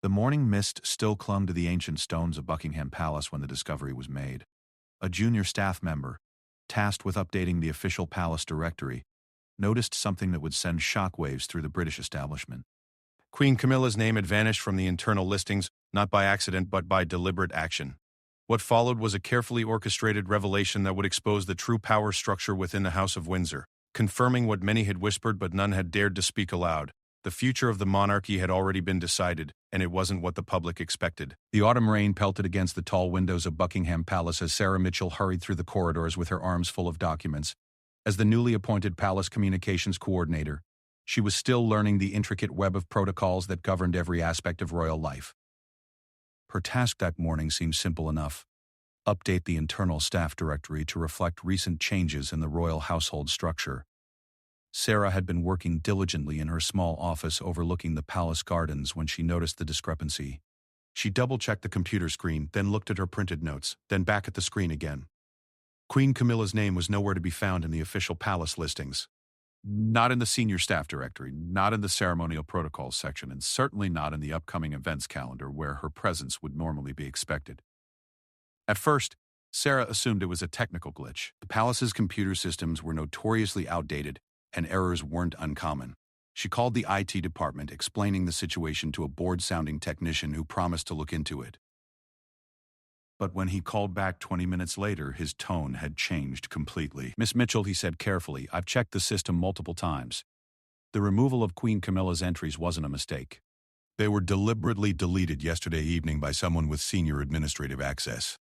The morning mist still clung to the ancient stones of Buckingham Palace when the discovery was made. A junior staff member, tasked with updating the official palace directory, noticed something that would send shockwaves through the British establishment. Queen Camilla's name had vanished from the internal listings, not by accident but by deliberate action. What followed was a carefully orchestrated revelation that would expose the true power structure within the House of Windsor, confirming what many had whispered but none had dared to speak aloud. The future of the monarchy had already been decided, and it wasn't what the public expected. The autumn rain pelted against the tall windows of Buckingham Palace as Sarah Mitchell hurried through the corridors with her arms full of documents. As the newly appointed palace communications coordinator, she was still learning the intricate web of protocols that governed every aspect of royal life. Her task that morning seemed simple enough: update the internal staff directory to reflect recent changes in the royal household structure. Sarah had been working diligently in her small office overlooking the palace gardens when she noticed the discrepancy. She double-checked the computer screen, then looked at her printed notes, then back at the screen again. Queen Camilla's name was nowhere to be found in the official palace listings. Not in the senior staff directory, not in the ceremonial protocols section, and certainly not in the upcoming events calendar where her presence would normally be expected. At first, Sarah assumed it was a technical glitch. The palace's computer systems were notoriously outdated, and errors weren't uncommon. She called the IT department, explaining the situation to a bored-sounding technician who promised to look into it. But when he called back 20 minutes later, his tone had changed completely. "Miss Mitchell," he said carefully, "I've checked the system multiple times. The removal of Queen Camilla's entries wasn't a mistake. They were deliberately deleted yesterday evening by someone with senior administrative access.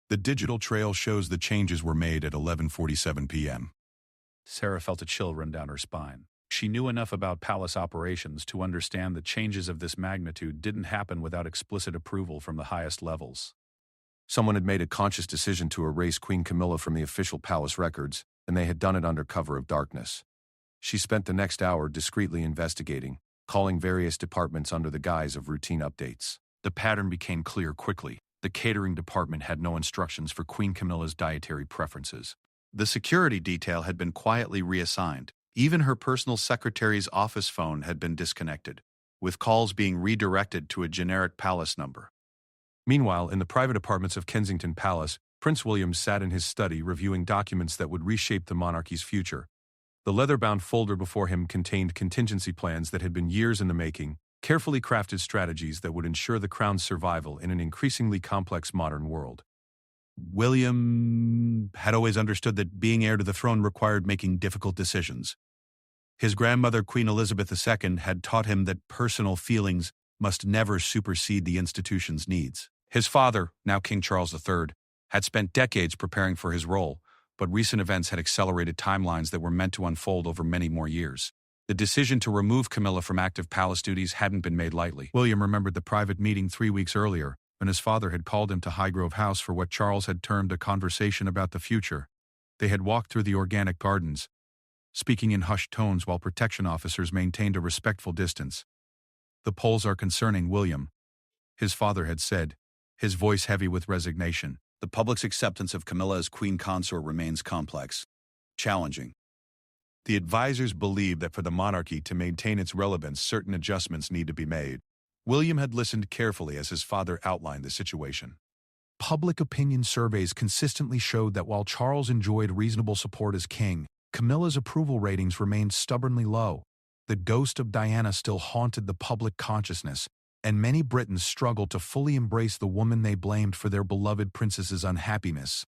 The digital trail shows the changes were made at 11:47 p.m. Sarah felt a chill run down her spine. She knew enough about palace operations to understand that changes of this magnitude didn't happen without explicit approval from the highest levels. Someone had made a conscious decision to erase Queen Camilla from the official palace records, and they had done it under cover of darkness. She spent the next hour discreetly investigating, calling various departments under the guise of routine updates. The pattern became clear quickly. The catering department had no instructions for Queen Camilla's dietary preferences. The security detail had been quietly reassigned. Even her personal secretary's office phone had been disconnected, with calls being redirected to a generic palace number. Meanwhile, in the private apartments of Kensington Palace, Prince William sat in his study reviewing documents that would reshape the monarchy's future. The leather-bound folder before him contained contingency plans that had been years in the making, carefully crafted strategies that would ensure the crown's survival in an increasingly complex modern world. William had always understood that being heir to the throne required making difficult decisions. His grandmother, Queen Elizabeth II, had taught him that personal feelings must never supersede the institution's needs. His father, now King Charles III, had spent decades preparing for his role, but recent events had accelerated timelines that were meant to unfold over many more years. The decision to remove Camilla from active palace duties hadn't been made lightly. William remembered the private meeting 3 weeks earlier, when his father had called him to Highgrove House for what Charles had termed a conversation about the future. They had walked through the organic gardens, speaking in hushed tones while protection officers maintained a respectful distance. "The polls are concerning, William," his father had said, his voice heavy with resignation. "The public's acceptance of Camilla as queen consort remains complex, challenging. The advisors believe that for the monarchy to maintain its relevance, certain adjustments need to be made." William had listened carefully as his father outlined the situation. Public opinion surveys consistently showed that while Charles enjoyed reasonable support as king, Camilla's approval ratings remained stubbornly low. The ghost of Diana still haunted the public consciousness, and many Britons struggled to fully embrace the woman they blamed for their beloved princess's unhappiness.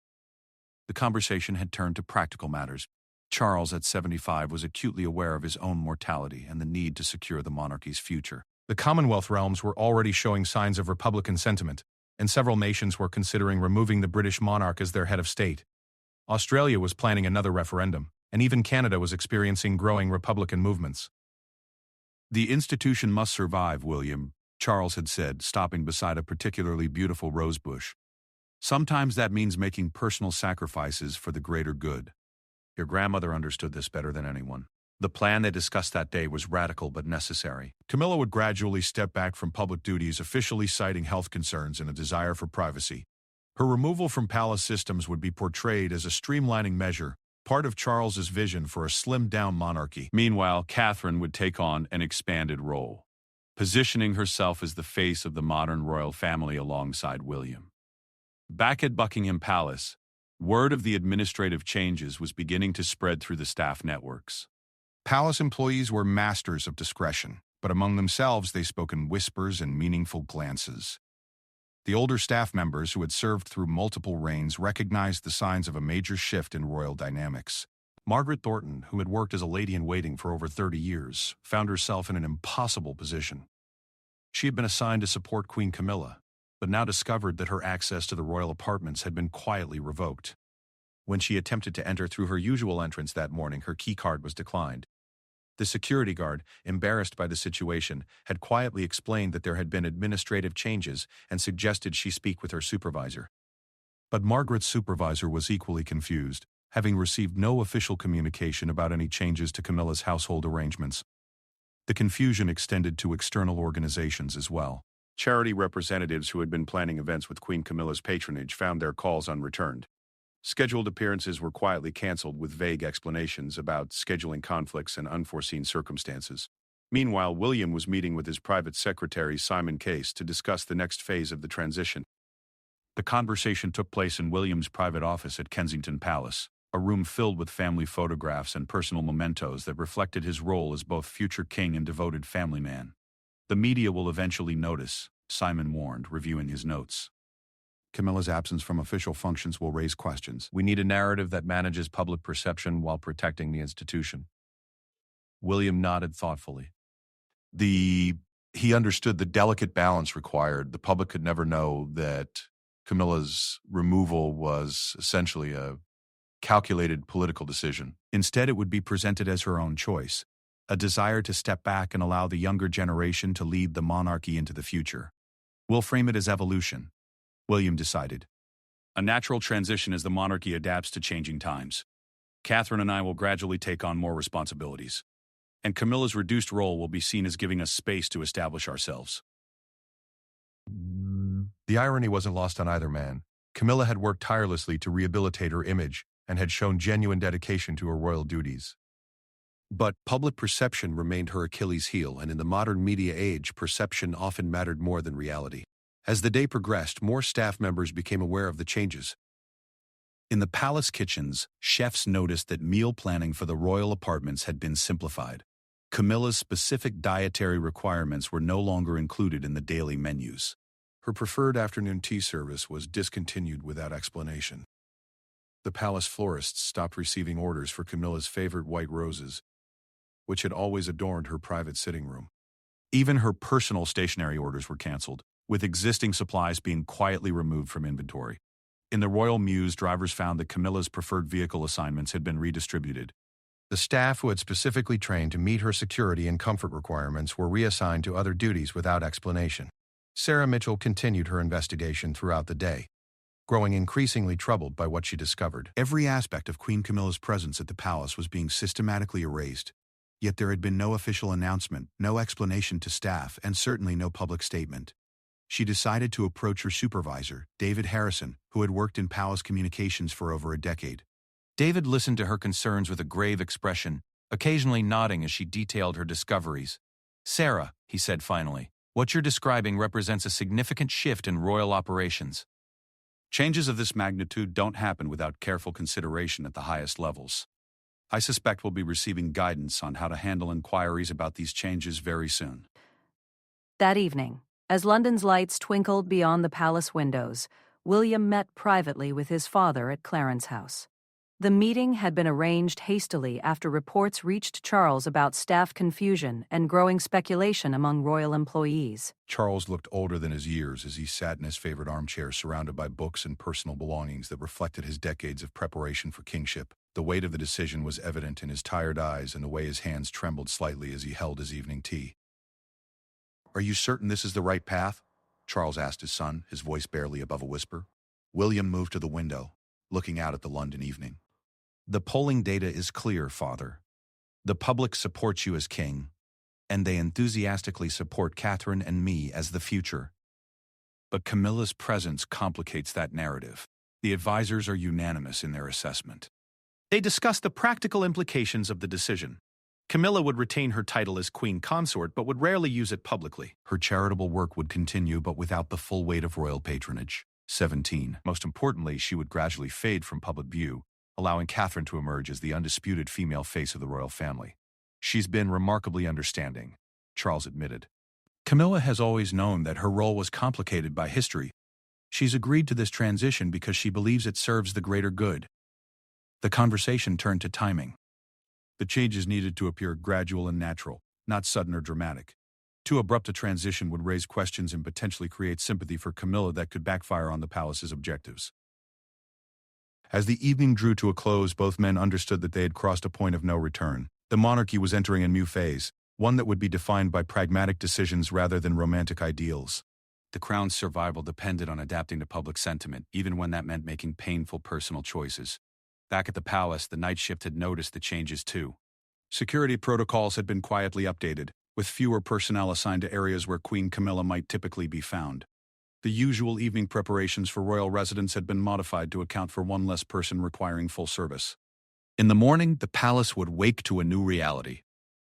The conversation had turned to practical matters. Charles, at 75, was acutely aware of his own mortality and the need to secure the monarchy's future. The Commonwealth realms were already showing signs of Republican sentiment, and several nations were considering removing the British monarch as their head of state. Australia was planning another referendum, and even Canada was experiencing growing Republican movements. "The institution must survive, William," Charles had said, stopping beside a particularly beautiful rosebush. "Sometimes that means making personal sacrifices for the greater good." Your grandmother understood this better than anyone. The plan they discussed that day was radical but necessary. Camilla would gradually step back from public duties, officially citing health concerns and a desire for privacy. Her removal from palace systems would be portrayed as a streamlining measure, part of Charles's vision for a slimmed-down monarchy. Meanwhile, Catherine would take on an expanded role. positioning herself as the face of the modern royal family alongside William. Back at Buckingham Palace, word of the administrative changes was beginning to spread through the staff networks. Palace employees were masters of discretion, but among themselves they spoke in whispers and meaningful glances. The older staff members who had served through multiple reigns recognized the signs of a major shift in royal dynamics. Margaret Thornton, who had worked as a lady-in-waiting for over 30 years, found herself in an impossible position. She had been assigned to support Queen Camilla, but now discovered that her access to the royal apartments had been quietly revoked. When she attempted to enter through her usual entrance that morning, her keycard was declined. The security guard, embarrassed by the situation, had quietly explained that there had been administrative changes and suggested she speak with her supervisor. But Margaret's supervisor was equally confused, having received no official communication about any changes to Camilla's household arrangements. The confusion extended to external organizations as well. Charity representatives who had been planning events with Queen Camilla's patronage found their calls unreturned. Scheduled appearances were quietly canceled with vague explanations about scheduling conflicts and unforeseen circumstances. Meanwhile, William was meeting with his private secretary, Simon Case, to discuss the next phase of the transition. The conversation took place in William's private office at Kensington Palace, a room filled with family photographs and personal mementos that reflected his role as both future king and devoted family man. "The media will eventually notice," Simon warned, reviewing his notes. "Camilla's absence from official functions will raise questions. We need a narrative that manages public perception while protecting the institution." William nodded thoughtfully. He understood the delicate balance required. The public could never know that Camilla's removal was essentially a calculated political decision. Instead, it would be presented as her own choice, a desire to step back and allow the younger generation to lead the monarchy into the future. "We'll frame it as evolution," William decided. "A natural transition as the monarchy adapts to changing times. Catherine and I will gradually take on more responsibilities, and Camilla's reduced role will be seen as giving us space to establish ourselves." The irony wasn't lost on either man. Camilla had worked tirelessly to rehabilitate her image and had shown genuine dedication to her royal duties. But public perception remained her Achilles' heel, and in the modern media age, perception often mattered more than reality. As the day progressed, more staff members became aware of the changes. In the palace kitchens, chefs noticed that meal planning for the royal apartments had been simplified. Camilla's specific dietary requirements were no longer included in the daily menus. Her preferred afternoon tea service was discontinued without explanation. The palace florists stopped receiving orders for Camilla's favorite white roses, which had always adorned her private sitting room. Even her personal stationery orders were canceled, with existing supplies being quietly removed from inventory. In the Royal Mews, drivers found that Camilla's preferred vehicle assignments had been redistributed. The staff who had specifically trained to meet her security and comfort requirements were reassigned to other duties without explanation. Sarah Mitchell continued her investigation throughout the day, growing increasingly troubled by what she discovered. Every aspect of Queen Camilla's presence at the palace was being systematically erased, yet there had been no official announcement, no explanation to staff, and certainly no public statement. She decided to approach her supervisor, David Harrison, who had worked in palace communications for over a decade. David listened to her concerns with a grave expression, occasionally nodding as she detailed her discoveries. "Sarah," he said finally, "what you're describing represents a significant shift in royal operations. Changes of this magnitude don't happen without careful consideration at the highest levels. I suspect we'll be receiving guidance on how to handle inquiries about these changes very soon." That evening, as London's lights twinkled beyond the palace windows, William met privately with his father at Clarence House. The meeting had been arranged hastily after reports reached Charles about staff confusion and growing speculation among royal employees. Charles looked older than his years as he sat in his favorite armchair surrounded by books and personal belongings that reflected his decades of preparation for kingship. The weight of the decision was evident in his tired eyes and the way his hands trembled slightly as he held his evening tea. "Are you certain this is the right path?" Charles asked his son, his voice barely above a whisper. William moved to the window, looking out at the London evening. "The polling data is clear, Father. The public supports you as king, and they enthusiastically support Catherine and me as the future. But Camilla's presence complicates that narrative. The advisors are unanimous in their assessment. They discuss the practical implications of the decision. Camilla would retain her title as queen consort but would rarely use it publicly. Her charitable work would continue but without the full weight of royal patronage. 17. Most importantly, she would gradually fade from public view, allowing Catherine to emerge as the undisputed female face of the royal family. She's been remarkably understanding, Charles admitted. Camilla has always known that her role was complicated by history. She's agreed to this transition because she believes it serves the greater good. The conversation turned to timing. The changes needed to appear gradual and natural, not sudden or dramatic. Too abrupt a transition would raise questions and potentially create sympathy for Camilla that could backfire on the palace's objectives. As the evening drew to a close, both men understood that they had crossed a point of no return. The monarchy was entering a new phase, one that would be defined by pragmatic decisions rather than romantic ideals. The crown's survival depended on adapting to public sentiment, even when that meant making painful personal choices. Back at the palace, the night shift had noticed the changes too. Security protocols had been quietly updated, with fewer personnel assigned to areas where Queen Camilla might typically be found. The usual evening preparations for royal residents had been modified to account for one less person requiring full service. In the morning, the palace would wake to a new reality.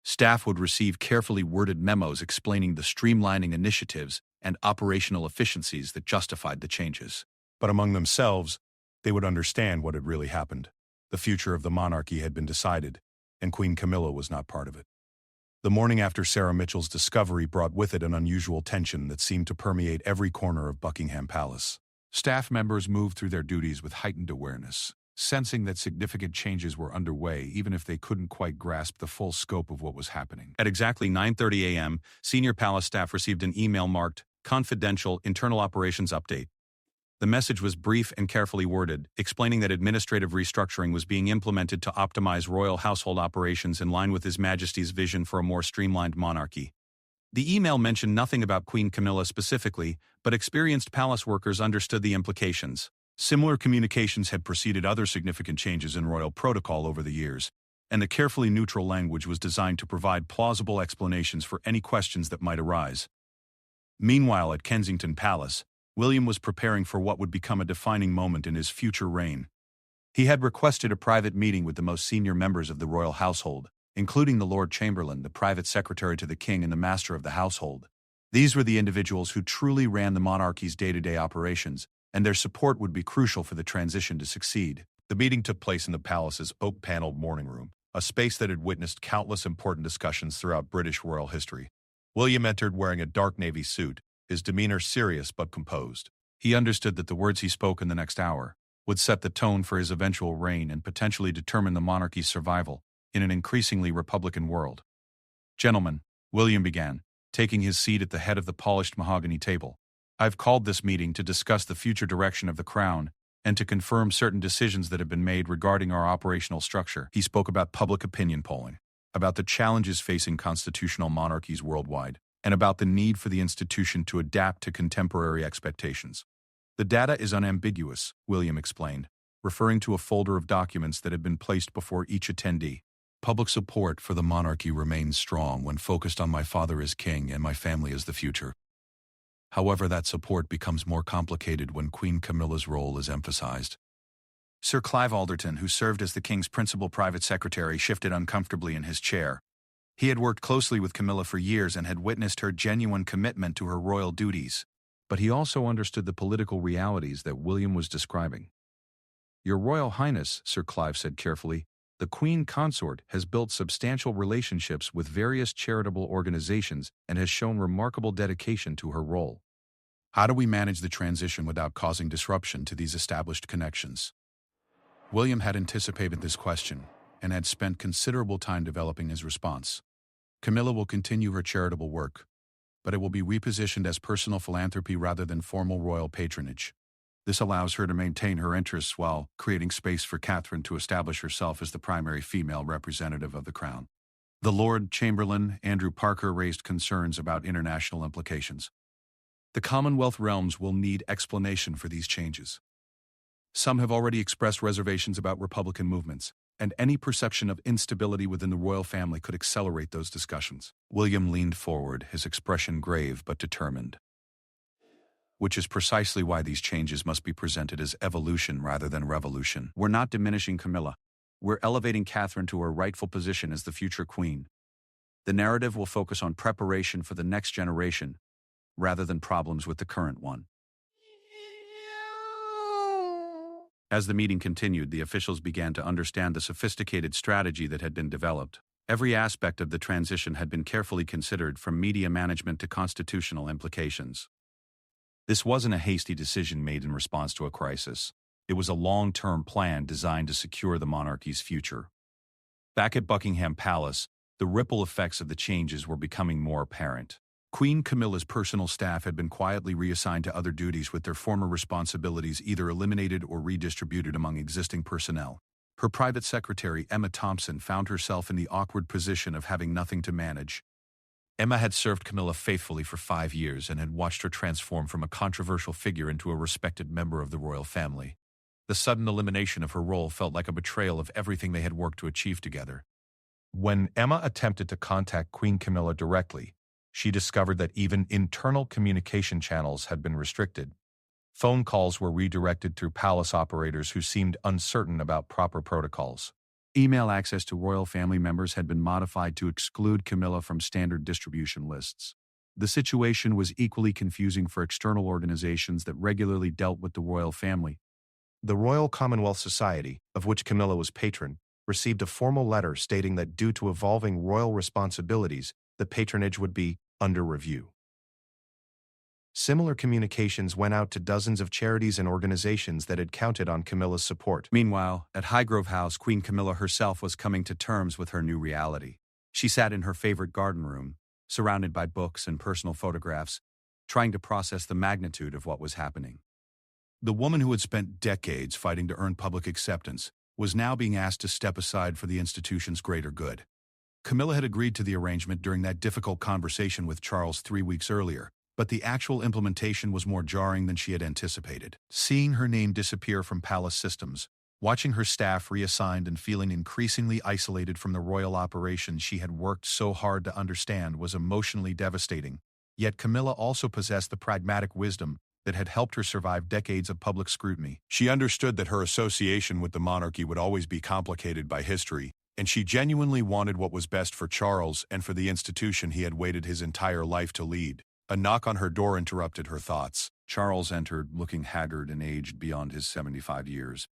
Staff would receive carefully worded memos explaining the streamlining initiatives and operational efficiencies that justified the changes. But among themselves, they would understand what had really happened. The future of the monarchy had been decided, and Queen Camilla was not part of it. The morning after Sarah Mitchell's discovery brought with it an unusual tension that seemed to permeate every corner of Buckingham Palace. Staff members moved through their duties with heightened awareness, sensing that significant changes were underway even if they couldn't quite grasp the full scope of what was happening. At exactly 9:30 a.m., senior palace staff received an email marked Confidential Internal Operations Update. The message was brief and carefully worded, explaining that administrative restructuring was being implemented to optimize royal household operations in line with His Majesty's vision for a more streamlined monarchy. The email mentioned nothing about Queen Camilla specifically, but experienced palace workers understood the implications. Similar communications had preceded other significant changes in royal protocol over the years, and the carefully neutral language was designed to provide plausible explanations for any questions that might arise. Meanwhile, at Kensington Palace, William was preparing for what would become a defining moment in his future reign. He had requested a private meeting with the most senior members of the royal household, including the Lord Chamberlain, the private secretary to the king and the master of the household. These were the individuals who truly ran the monarchy's day-to-day operations, and their support would be crucial for the transition to succeed. The meeting took place in the palace's oak-paneled morning room, a space that had witnessed countless important discussions throughout British royal history. William entered wearing a dark navy suit, his demeanor serious but composed. He understood that the words he spoke in the next hour would set the tone for his eventual reign and potentially determine the monarchy's survival in an increasingly republican world. "Gentlemen," William began, taking his seat at the head of the polished mahogany table, "I've called this meeting to discuss the future direction of the crown and to confirm certain decisions that have been made regarding our operational structure." He spoke about public opinion polling, about the challenges facing constitutional monarchies worldwide, and about the need for the institution to adapt to contemporary expectations. "The data is unambiguous," William explained, referring to a folder of documents that had been placed before each attendee. "Public support for the monarchy remains strong when focused on my father as king and my family as the future. However, that support becomes more complicated when Queen Camilla's role is emphasized." Sir Clive Alderton, who served as the king's principal private secretary, shifted uncomfortably in his chair. He had worked closely with Camilla for years and had witnessed her genuine commitment to her royal duties. But he also understood the political realities that William was describing. "Your Royal Highness," Sir Clive said carefully, "the Queen Consort has built substantial relationships with various charitable organizations and has shown remarkable dedication to her role. How do we manage the transition without causing disruption to these established connections?" William had anticipated this question and had spent considerable time developing his response. "Camilla will continue her charitable work, but it will be repositioned as personal philanthropy rather than formal royal patronage. This allows her to maintain her interests while creating space for Catherine to establish herself as the primary female representative of the crown." The Lord Chamberlain, Andrew Parker, raised concerns about international implications. "The Commonwealth realms will need explanation for these changes. Some have already expressed reservations about Republican movements, and any perception of instability within the royal family could accelerate those discussions." William leaned forward, his expression grave but determined. "Which is precisely why these changes must be presented as evolution rather than revolution. We're not diminishing Camilla. We're elevating Catherine to her rightful position as the future queen. The narrative will focus on preparation for the next generation, rather than problems with the current one. As the meeting continued, the officials began to understand the sophisticated strategy that had been developed. Every aspect of the transition had been carefully considered, from media management to constitutional implications. This wasn't a hasty decision made in response to a crisis. It was a long-term plan designed to secure the monarchy's future. Back at Buckingham Palace, the ripple effects of the changes were becoming more apparent. Queen Camilla's personal staff had been quietly reassigned to other duties, with their former responsibilities either eliminated or redistributed among existing personnel. Her private secretary, Emma Thompson, found herself in the awkward position of having nothing to manage. Emma had served Camilla faithfully for 5 years and had watched her transform from a controversial figure into a respected member of the royal family. The sudden elimination of her role felt like a betrayal of everything they had worked to achieve together. When Emma attempted to contact Queen Camilla directly, she discovered that even internal communication channels had been restricted. Phone calls were redirected through palace operators who seemed uncertain about proper protocols. Email access to royal family members had been modified to exclude Camilla from standard distribution lists. The situation was equally confusing for external organizations that regularly dealt with the royal family. The Royal Commonwealth Society, of which Camilla was patron, received a formal letter stating that due to evolving royal responsibilities, the patronage would be under review. Similar communications went out to dozens of charities and organizations that had counted on Camilla's support. Meanwhile, at Highgrove House, Queen Camilla herself was coming to terms with her new reality. She sat in her favorite garden room, surrounded by books and personal photographs, trying to process the magnitude of what was happening. The woman who had spent decades fighting to earn public acceptance was now being asked to step aside for the institution's greater good. Camilla had agreed to the arrangement during that difficult conversation with Charles 3 weeks earlier, but the actual implementation was more jarring than she had anticipated. Seeing her name disappear from palace systems, watching her staff reassigned, and feeling increasingly isolated from the royal operations she had worked so hard to understand was emotionally devastating. Yet Camilla also possessed the pragmatic wisdom that had helped her survive decades of public scrutiny. She understood that her association with the monarchy would always be complicated by history, and she genuinely wanted what was best for Charles and for the institution he had waited his entire life to lead. A knock on her door interrupted her thoughts. Charles entered, looking haggard and aged beyond his 75 years.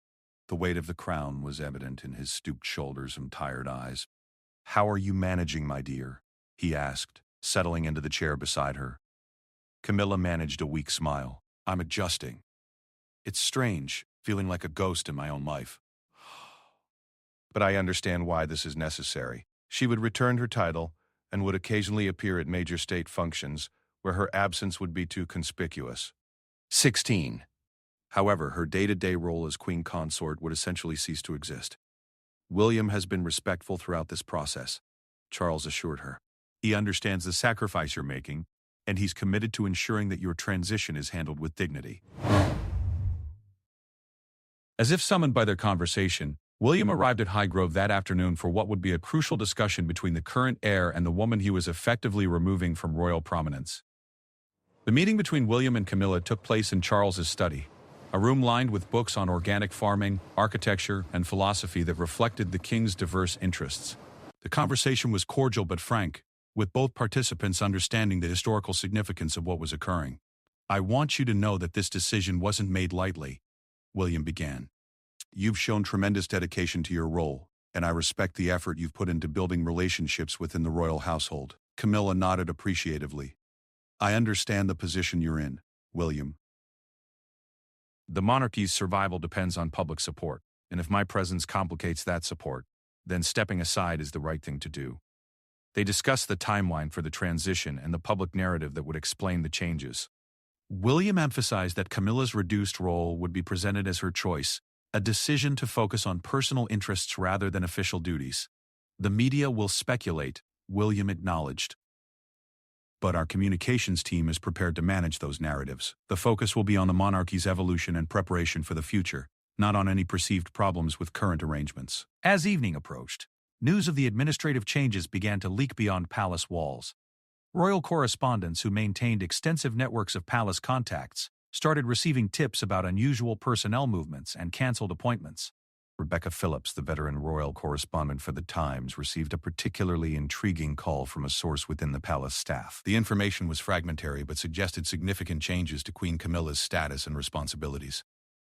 The weight of the crown was evident in his stooped shoulders and tired eyes. "How are you managing, my dear?" he asked, settling into the chair beside her. Camilla managed a weak smile. "I'm adjusting. It's strange, feeling like a ghost in my own life. But I understand why this is necessary." She would return her title and would occasionally appear at major state functions where her absence would be too conspicuous. 16. However, her day-to-day role as queen consort would essentially cease to exist. "William has been respectful throughout this process," Charles assured her. "He understands the sacrifice you're making, and he's committed to ensuring that your transition is handled with dignity." As if summoned by their conversation, William arrived at Highgrove that afternoon for what would be a crucial discussion between the current heir and the woman he was effectively removing from royal prominence. The meeting between William and Camilla took place in Charles's study, a room lined with books on organic farming, architecture, and philosophy that reflected the king's diverse interests. The conversation was cordial but frank, with both participants understanding the historical significance of what was occurring. "I want you to know that this decision wasn't made lightly," William began. "You've shown tremendous dedication to your role, and I respect the effort you've put into building relationships within the royal household." Camilla nodded appreciatively. "I understand the position you're in, William. The monarchy's survival depends on public support, and if my presence complicates that support, then stepping aside is the right thing to do." They discussed the timeline for the transition and the public narrative that would explain the changes. William emphasized that Camilla's reduced role would be presented as her choice, a decision to focus on personal interests rather than official duties. "The media will speculate," William acknowledged. "But our communications team is prepared to manage those narratives. The focus will be on the monarchy's evolution and preparation for the future, not on any perceived problems with current arrangements." As evening approached, news of the administrative changes began to leak beyond palace walls. Royal correspondents who maintained extensive networks of palace contacts started receiving tips about unusual personnel movements and cancelled appointments. Rebecca Phillips, the veteran royal correspondent for The Times, received a particularly intriguing call from a source within the palace staff. The information was fragmentary but suggested significant changes to Queen Camilla's status and responsibilities.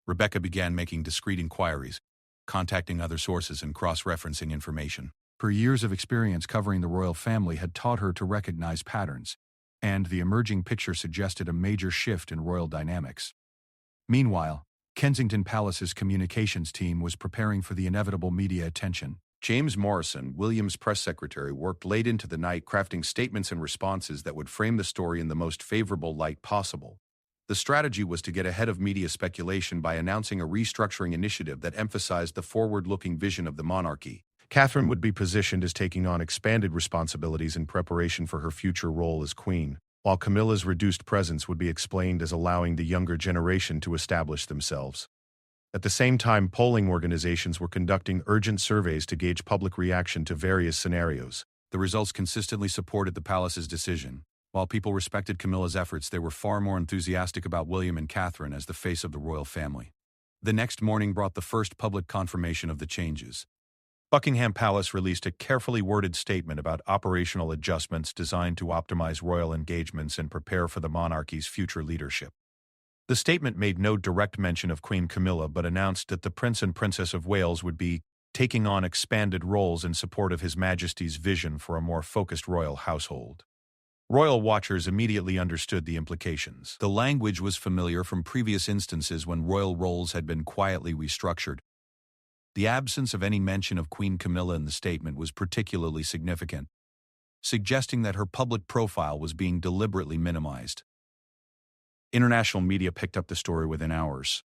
Rebecca began making discreet inquiries, contacting other sources and cross-referencing information. Her years of experience covering the royal family had taught her to recognize patterns, and the emerging picture suggested a major shift in royal dynamics. Meanwhile, Kensington Palace's communications team was preparing for the inevitable media attention. James Morrison, William's press secretary, worked late into the night crafting statements and responses that would frame the story in the most favorable light possible. The strategy was to get ahead of media speculation by announcing a restructuring initiative that emphasized the forward-looking vision of the monarchy. Catherine would be positioned as taking on expanded responsibilities in preparation for her future role as queen, while Camilla's reduced presence would be explained as allowing the younger generation to establish themselves. At the same time, polling organizations were conducting urgent surveys to gauge public reaction to various scenarios. The results consistently supported the palace's decision. While people respected Camilla's efforts, they were far more enthusiastic about William and Catherine as the face of the royal family. The next morning brought the first public confirmation of the changes. Buckingham Palace released a carefully worded statement about operational adjustments designed to optimize royal engagements and prepare for the monarchy's future leadership. The statement made no direct mention of Queen Camilla but announced that the Prince and Princess of Wales would be taking on expanded roles in support of His Majesty's vision for a more focused royal household. Royal watchers immediately understood the implications. The language was familiar from previous instances when royal roles had been quietly restructured. The absence of any mention of Queen Camilla in the statement was particularly significant, suggesting that her public profile was being deliberately minimized. International media picked up the story within hours.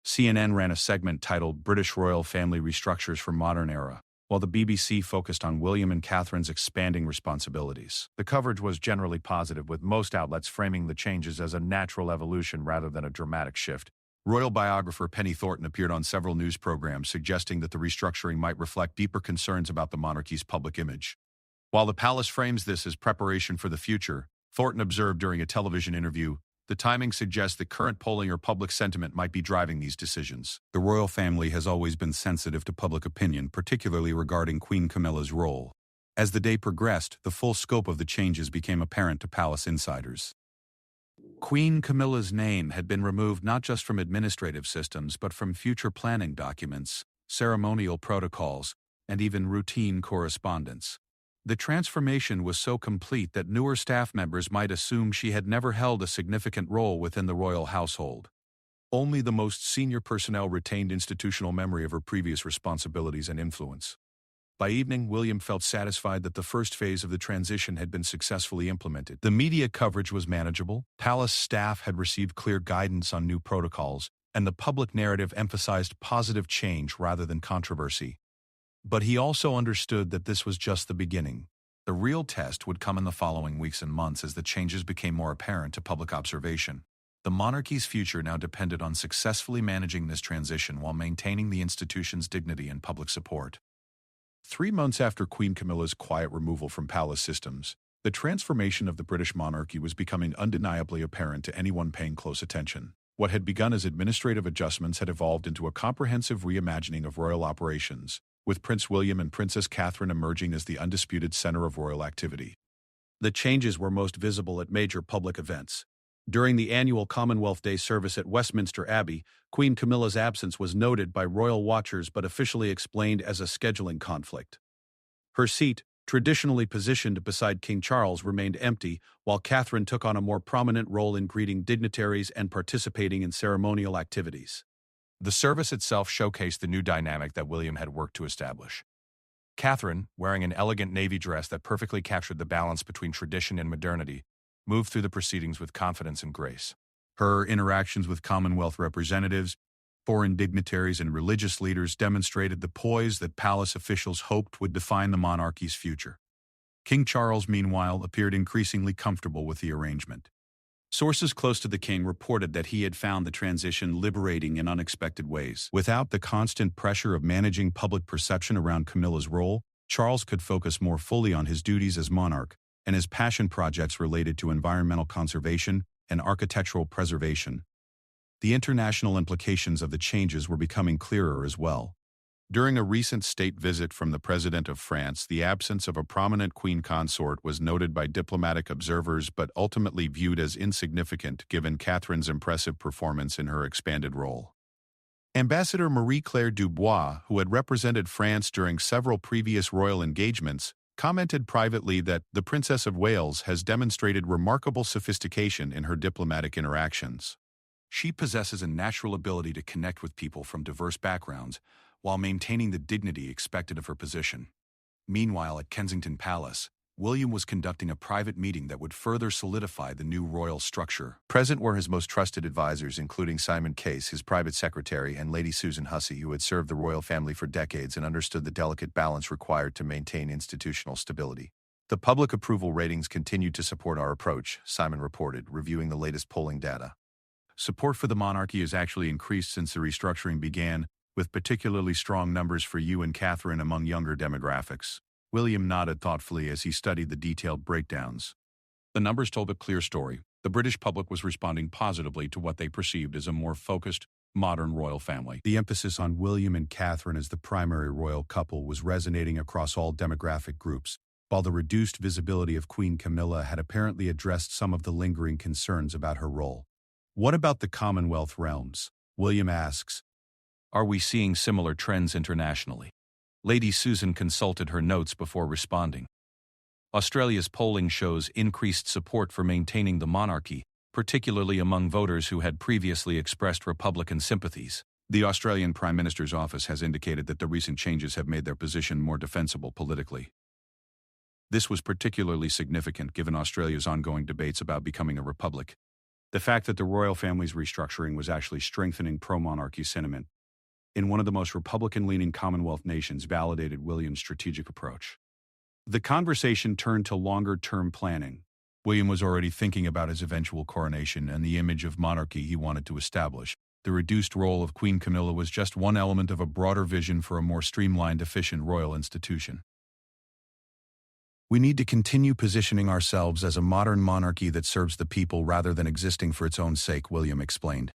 CNN ran a segment titled "British Royal Family Restructures for Modern Era," while the BBC focused on William and Catherine's expanding responsibilities. The coverage was generally positive, with most outlets framing the changes as a natural evolution rather than a dramatic shift. Royal biographer Penny Thornton appeared on several news programs suggesting that the restructuring might reflect deeper concerns about the monarchy's public image. While the palace frames this as preparation for the future, Thornton observed during a television interview, the timing suggests that current polling or public sentiment might be driving these decisions. The royal family has always been sensitive to public opinion, particularly regarding Queen Camilla's role. As the day progressed, the full scope of the changes became apparent to palace insiders. Queen Camilla's name had been removed not just from administrative systems but from future planning documents, ceremonial protocols, and even routine correspondence. The transformation was so complete that newer staff members might assume she had never held a significant role within the royal household. Only the most senior personnel retained institutional memory of her previous responsibilities and influence. By evening, William felt satisfied that the first phase of the transition had been successfully implemented. The media coverage was manageable, palace staff had received clear guidance on new protocols, and the public narrative emphasized positive change rather than controversy. But he also understood that this was just the beginning. The real test would come in the following weeks and months as the changes became more apparent to public observation. The monarchy's future now depended on successfully managing this transition while maintaining the institution's dignity and public support. 3 months after Queen Camilla's quiet removal from palace systems, the transformation of the British monarchy was becoming undeniably apparent to anyone paying close attention. What had begun as administrative adjustments had evolved into a comprehensive reimagining of royal operations, with Prince William and Princess Catherine emerging as the undisputed center of royal activity. The changes were most visible at major public events. During the annual Commonwealth Day service at Westminster Abbey, Queen Camilla's absence was noted by royal watchers but officially explained as a scheduling conflict. Her seat, traditionally positioned beside King Charles, remained empty, while Catherine took on a more prominent role in greeting dignitaries and participating in ceremonial activities. The service itself showcased the new dynamic that William had worked to establish. Catherine, wearing an elegant navy dress that perfectly captured the balance between tradition and modernity, moved through the proceedings with confidence and grace. Her interactions with Commonwealth representatives, foreign dignitaries, and religious leaders demonstrated the poise that palace officials hoped would define the monarchy's future. King Charles, meanwhile, appeared increasingly comfortable with the arrangement. Sources close to the king reported that he had found the transition liberating in unexpected ways. Without the constant pressure of managing public perception around Camilla's role, Charles could focus more fully on his duties as monarch and his passion projects related to environmental conservation and architectural preservation. The international implications of the changes were becoming clearer as well. During a recent state visit from the President of France, the absence of a prominent queen consort was noted by diplomatic observers but ultimately viewed as insignificant given Catherine's impressive performance in her expanded role. Ambassador Marie-Claire Dubois, who had represented France during several previous royal engagements, commented privately that the Princess of Wales has demonstrated remarkable sophistication in her diplomatic interactions. She possesses a natural ability to connect with people from diverse backgrounds while maintaining the dignity expected of her position. Meanwhile, at Kensington Palace, William was conducting a private meeting that would further solidify the new royal structure. Present were his most trusted advisors, including Simon Case, his private secretary, and Lady Susan Hussey, who had served the royal family for decades and understood the delicate balance required to maintain institutional stability. The public approval ratings continued to support our approach, Simon reported, reviewing the latest polling data. Support for the monarchy has actually increased since the restructuring began, with particularly strong numbers for you and Catherine among younger demographics. William nodded thoughtfully as he studied the detailed breakdowns. The numbers told a clear story. The British public was responding positively to what they perceived as a more focused, modern royal family. The emphasis on William and Catherine as the primary royal couple was resonating across all demographic groups, while the reduced visibility of Queen Camilla had apparently addressed some of the lingering concerns about her role. What about the Commonwealth realms? William asks. Are we seeing similar trends internationally? Lady Susan consulted her notes before responding. Australia's polling shows increased support for maintaining the monarchy, particularly among voters who had previously expressed Republican sympathies. The Australian Prime Minister's office has indicated that the recent changes have made their position more defensible politically. This was particularly significant given Australia's ongoing debates about becoming a republic. The fact that the royal family's restructuring was actually strengthening pro-monarchy sentiment in one of the most Republican-leaning Commonwealth nations validated William's strategic approach. The conversation turned to longer-term planning. William was already thinking about his eventual coronation and the image of monarchy he wanted to establish. The reduced role of Queen Camilla was just one element of a broader vision for a more streamlined, efficient royal institution. We need to continue positioning ourselves as a modern monarchy that serves the people rather than existing for its own sake, William explained.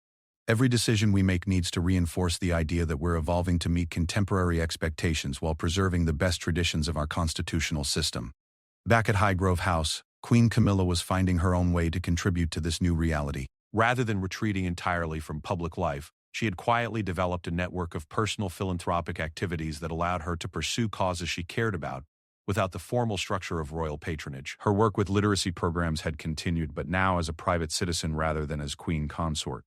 Every decision we make needs to reinforce the idea that we're evolving to meet contemporary expectations while preserving the best traditions of our constitutional system. Back at Highgrove House, Queen Camilla was finding her own way to contribute to this new reality. Rather than retreating entirely from public life, she had quietly developed a network of personal philanthropic activities that allowed her to pursue causes she cared about without the formal structure of royal patronage. Her work with literacy programs had continued, but now as a private citizen rather than as queen consort.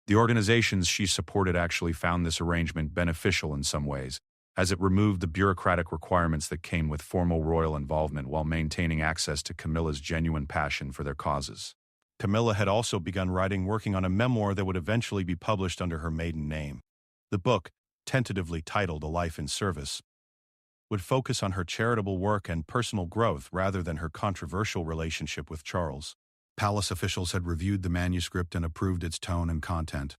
The organizations she supported actually found this arrangement beneficial in some ways, as it removed the bureaucratic requirements that came with formal royal involvement while maintaining access to Camilla's genuine passion for their causes. Camilla had also begun working on a memoir that would eventually be published under her maiden name. The book, tentatively titled A Life in Service, would focus on her charitable work and personal growth rather than her controversial relationship with Charles. Palace officials had reviewed the manuscript and approved its tone and content.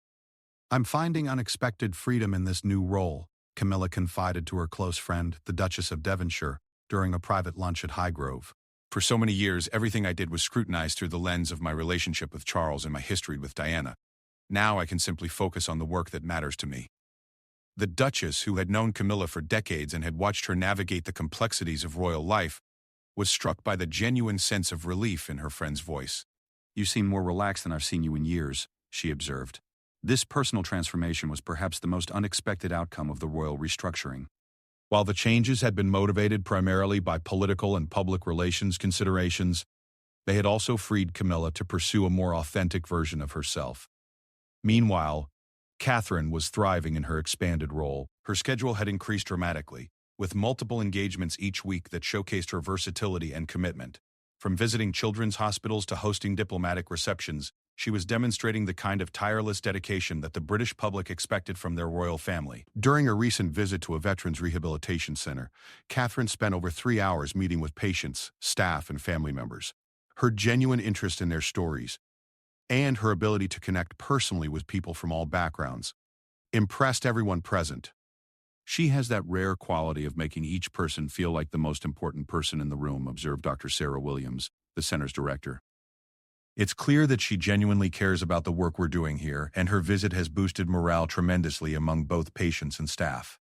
"I'm finding unexpected freedom in this new role," Camilla confided to her close friend, the Duchess of Devonshire, during a private lunch at Highgrove. "For so many years, everything I did was scrutinized through the lens of my relationship with Charles and my history with Diana. Now I can simply focus on the work that matters to me." The Duchess, who had known Camilla for decades and had watched her navigate the complexities of royal life, was struck by the genuine sense of relief in her friend's voice. "You seem more relaxed than I've seen you in years," she observed. This personal transformation was perhaps the most unexpected outcome of the royal restructuring. While the changes had been motivated primarily by political and public relations considerations, they had also freed Camilla to pursue a more authentic version of herself. Meanwhile, Catherine was thriving in her expanded role. Her schedule had increased dramatically, with multiple engagements each week that showcased her versatility and commitment. From visiting children's hospitals to hosting diplomatic receptions, she was demonstrating the kind of tireless dedication that the British public expected from their royal family. During a recent visit to a veterans rehabilitation center, Catherine spent over 3 hours meeting with patients, staff, and family members. Her genuine interest in their stories, and her ability to connect personally with people from all backgrounds, impressed everyone present. "She has that rare quality of making each person feel like the most important person in the room," observed Dr. Sarah Williams, the center's director. "It's clear that she genuinely cares about the work we're doing here, and her visit has boosted morale tremendously among both patients and staff."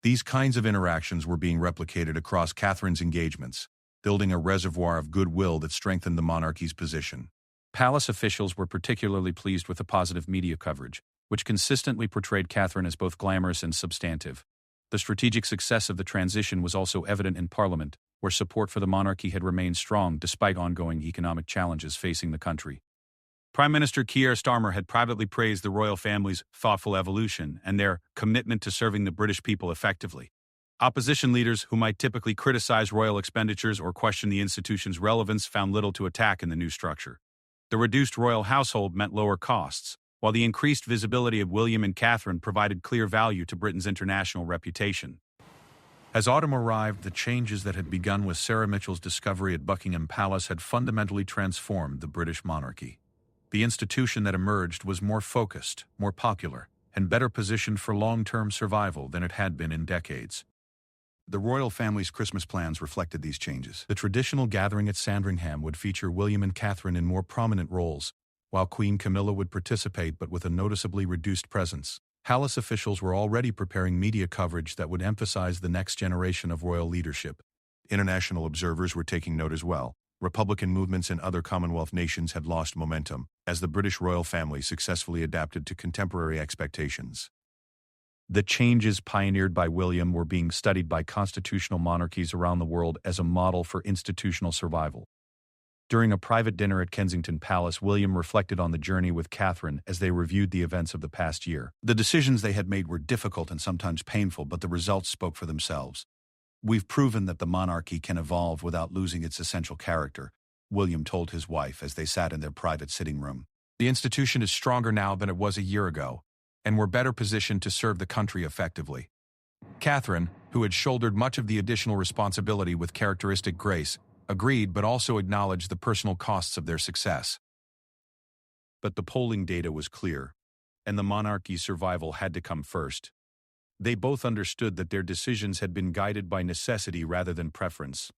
These kinds of interactions were being replicated across Catherine's engagements, building a reservoir of goodwill that strengthened the monarchy's position. Palace officials were particularly pleased with the positive media coverage, which consistently portrayed Catherine as both glamorous and substantive. The strategic success of the transition was also evident in Parliament, where support for the monarchy had remained strong despite ongoing economic challenges facing the country. Prime Minister Keir Starmer had privately praised the royal family's thoughtful evolution and their commitment to serving the British people effectively. Opposition leaders who might typically criticize royal expenditures or question the institution's relevance found little to attack in the new structure. The reduced royal household meant lower costs, while the increased visibility of William and Catherine provided clear value to Britain's international reputation. As autumn arrived, the changes that had begun with Sarah Mitchell's discovery at Buckingham Palace had fundamentally transformed the British monarchy. The institution that emerged was more focused, more popular, and better positioned for long-term survival than it had been in decades. The royal family's Christmas plans reflected these changes. The traditional gathering at Sandringham would feature William and Catherine in more prominent roles, while Queen Camilla would participate but with a noticeably reduced presence. Palace officials were already preparing media coverage that would emphasize the next generation of royal leadership. International observers were taking note as well. Republican movements in other Commonwealth nations had lost momentum, as the British royal family successfully adapted to contemporary expectations. The changes pioneered by William were being studied by constitutional monarchies around the world as a model for institutional survival. During a private dinner at Kensington Palace, William reflected on the journey with Catherine as they reviewed the events of the past year. The decisions they had made were difficult and sometimes painful, but the results spoke for themselves. "We've proven that the monarchy can evolve without losing its essential character," William told his wife as they sat in their private sitting room. "The institution is stronger now than it was a year ago, and we're better positioned to serve the country effectively." Catherine, who had shouldered much of the additional responsibility with characteristic grace, agreed but also acknowledged the personal costs of their success. But the polling data was clear, and the monarchy's survival had to come first. They both understood that their decisions had been guided by necessity rather than preference.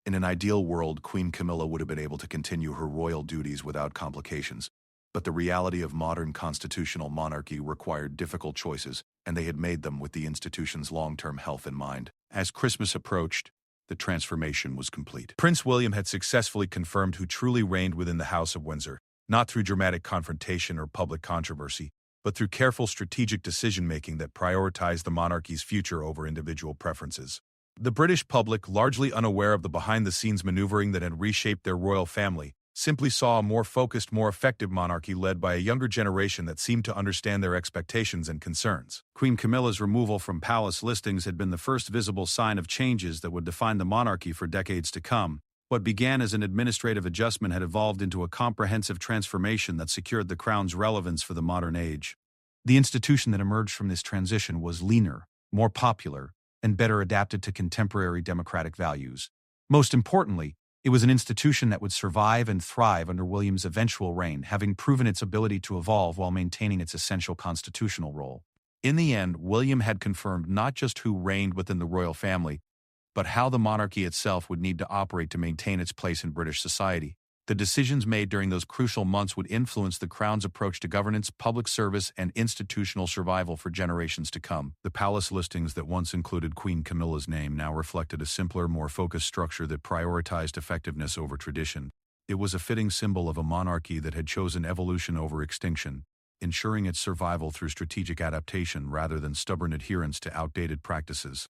In an ideal world, Queen Camilla would have been able to continue her royal duties without complications. But the reality of modern constitutional monarchy required difficult choices, and they had made them with the institution's long-term health in mind. As Christmas approached, the transformation was complete. Prince William had successfully confirmed who truly reigned within the House of Windsor, not through dramatic confrontation or public controversy, but through careful strategic decision-making that prioritized the monarchy's future over individual preferences. The British public, largely unaware of the behind-the-scenes maneuvering that had reshaped their royal family, simply saw a more focused, more effective monarchy led by a younger generation that seemed to understand their expectations and concerns. Queen Camilla's removal from palace listings had been the first visible sign of changes that would define the monarchy for decades to come. What began as an administrative adjustment had evolved into a comprehensive transformation that secured the crown's relevance for the modern age. The institution that emerged from this transition was leaner, more popular, and better adapted to contemporary democratic values. Most importantly, it was an institution that would survive and thrive under William's eventual reign, having proven its ability to evolve while maintaining its essential constitutional role. In the end, William had confirmed not just who reigned within the royal family, but how the monarchy itself would need to operate to maintain its place in British society. The decisions made during those crucial months would influence the Crown's approach to governance, public service, and institutional survival for generations to come. The palace listings that once included Queen Camilla's name now reflected a simpler, more focused structure that prioritized effectiveness over tradition. It was a fitting symbol of a monarchy that had chosen evolution over extinction, ensuring its survival through strategic adaptation rather than stubborn adherence to outdated practices.